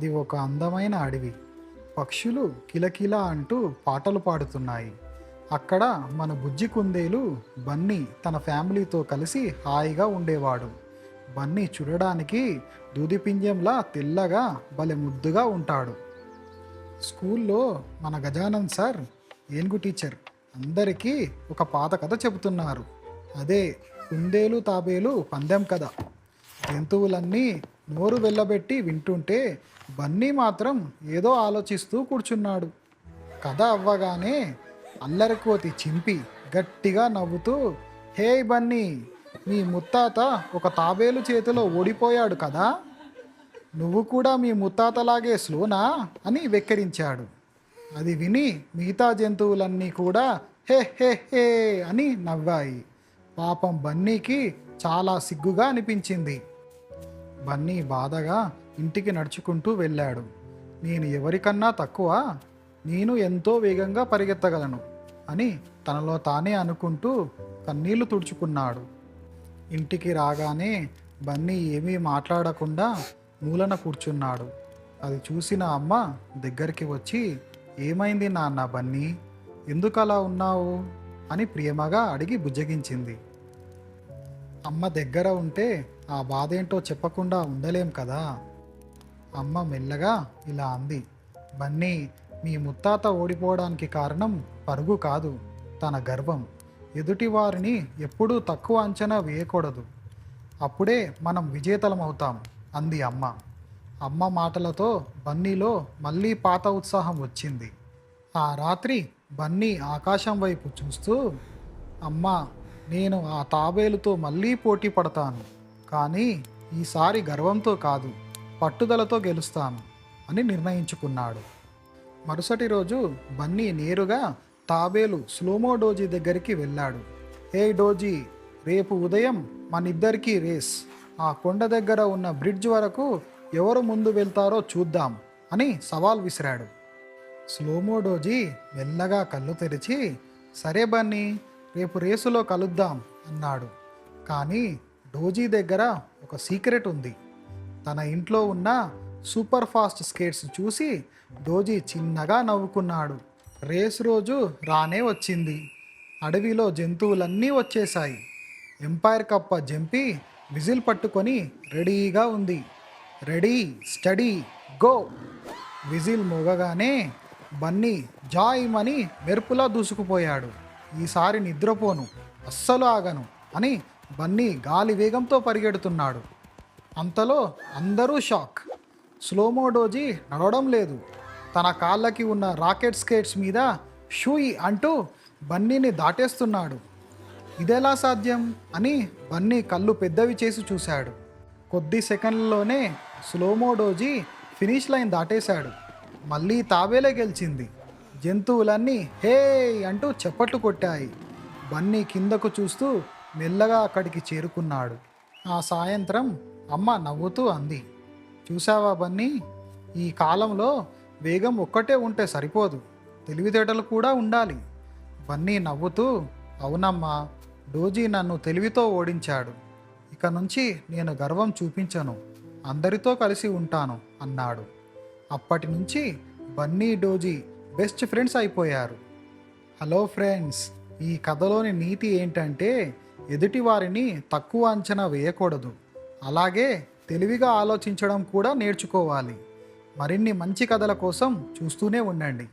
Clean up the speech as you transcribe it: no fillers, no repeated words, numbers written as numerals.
అది ఒక అందమైన అడవి. పక్షులు కిలకిల అంటూ పాటలు పాడుతున్నాయి. అక్కడ మన బుజ్జి కుందేలు బన్నీ తన ఫ్యామిలీతో కలిసి హాయిగా ఉండేవాడు. బన్నీ చూడడానికి దూదిపింజంలా తెల్లగా భలే ముద్దుగా ఉంటాడు. స్కూల్లో మన గజానంద్ సార్ ఏనుగు టీచర్ అందరికీ ఒక పాత కథ చెబుతున్నారు. అదే కుందేలు తాబేలు పందెం కథ. జంతువులన్నీ నోరు వెళ్ళబెట్టి వింటుంటే బన్నీ మాత్రం ఏదో ఆలోచిస్తూ కూర్చున్నాడు. కథ అవ్వగానే అల్లరికోతి చింపి గట్టిగా నవ్వుతూ, హే బన్నీ, మీ ముత్తాత ఒక తాబేలు చేతిలో ఓడిపోయాడు కదా, నువ్వు కూడా మీ ముత్తాతలాగే స్లోనా అని వెక్కిరించాడు. అది విని మిగతా జంతువులన్నీ కూడా హే హే హే అని నవ్వాయి. పాపం బన్నీకి చాలా సిగ్గుగా అనిపించింది. బన్నీ బాధగా ఇంటికి నడుచుకుంటూ వెళ్ళాడు. నేను ఎవరికన్నా తక్కువ, నేను ఎంతో వేగంగా పరిగెత్తగలను అని తనలో తానే అనుకుంటూ కన్నీళ్లు తుడుచుకున్నాడు. ఇంటికి రాగానే బన్నీ ఏమీ మాట్లాడకుండా మూలన కూర్చున్నాడు. అది చూసిన అమ్మ దగ్గరికి వచ్చి, ఏమైంది నాన్న బన్నీ, ఎందుకు అలా ఉన్నావు అని ప్రేమగా అడిగి బుజ్జగించింది. అమ్మ దగ్గర ఉంటే ఆ బాధ ఏంటో చెప్పకుండా ఉండలేం కదా. అమ్మ మెల్లగా ఇలా అంది, బన్నీ, మీ ముత్తాత ఓడిపోవడానికి కారణం పరుగు కాదు, తన గర్వం. ఎదుటి వారిని ఎప్పుడూ తక్కువ అంచనా వేయకూడదు, అప్పుడే మనం విజేతలం అవుతాం అంది అమ్మ. అమ్మ మాటలతో బన్నీలో మళ్ళీ పాత ఉత్సాహం వచ్చింది. ఆ రాత్రి బన్నీ ఆకాశం వైపు చూస్తూ, అమ్మా, నేను ఆ తాబేలుతో మళ్ళీ పోటీ పడతాను, కానీ ఈసారి గర్వంతో కాదు, పట్టుదలతో గెలుస్తాను అని నిర్ణయించుకున్నాడు. మరుసటి రోజు బన్నీ నేరుగా తాబేలు స్లోమో డోజీ దగ్గరికి వెళ్ళాడు. హే డోజీ, రేపు ఉదయం మనిద్దరికీ రేస్. ఆ కొండ దగ్గర ఉన్న బ్రిడ్జ్ వరకు ఎవరు ముందు వెళ్తారో చూద్దాం అని సవాల్ విసిరాడు. స్లోమో డోజీ మెల్లగా కళ్ళు తెరిచి, సరే బన్నీ, రేపు రేసులో కలుద్దాం అన్నాడు. కానీ డోజీ దగ్గర ఒక సీక్రెట్ ఉంది. తన ఇంట్లో ఉన్న సూపర్ ఫాస్ట్ స్కేట్స్ చూసి డోజీ చిన్నగా నవ్వుకున్నాడు. రేసు రోజు రానే వచ్చింది. అడవిలో జంతువులన్నీ వచ్చేశాయి. ఎంపైర్ కప్ప జంపి విజిల్ పట్టుకొని రెడీగా ఉంది. Ready, steady, go. విజిల్ మోగగానే బన్నీ జాయిమని మెరుపులా దూసుకుపోయాడు. ఈసారి నిద్రపోను, అస్సలు ఆగను అని బన్నీ గాలి వేగంతో పరిగెడుతున్నాడు. అంతలో అందరూ షాక్. స్లోమో డోజీ నడవడం లేదు. తన కాళ్ళకి ఉన్న రాకెట్ స్కేట్స్ మీద షూయి అంటూ బన్నీని దాటేస్తున్నాడు. ఇదెలా సాధ్యం అని బన్నీ కళ్ళు పెద్దవి చేసి చూశాడు. కొద్ది సెకండ్లలోనే స్లోమో డోజీ ఫినిష్ లైన్ దాటేశాడు. మళ్ళీ తాబేలే గెలిచింది. జంతువులన్నీ హే అంటూ చప్పట్లు కొట్టాయి. బన్నీ కిందకు చూస్తూ మెల్లగా అక్కడికి చేరుకున్నాడు. ఆ సాయంత్రం అమ్మ నవ్వుతూ అంది, చూసావా బన్నీ, ఈ కాలంలో వేగం ఒక్కటే ఉంటే సరిపోదు, తెలివితేటలు కూడా ఉండాలి. బన్నీ నవ్వుతూ, అవునమ్మా, డోజీ నన్ను తెలివితో ఓడించాడు. ఇక నుంచి నేను గర్వం చూపించను, అందరితో కలిసి ఉంటాను అన్నాడు. అప్పటి నుంచి బన్నీ డోజీ బెస్ట్ ఫ్రెండ్స్ అయిపోయారు. హలో ఫ్రెండ్స్, ఈ కథలోని నీతి ఏంటంటే ఎదుటి వారిని తక్కువ అంచనా వేయకూడదు, అలాగే తెలివిగా ఆలోచించడం కూడా నేర్చుకోవాలి. మరిన్ని మంచి కథల కోసం చూస్తూనే ఉండండి.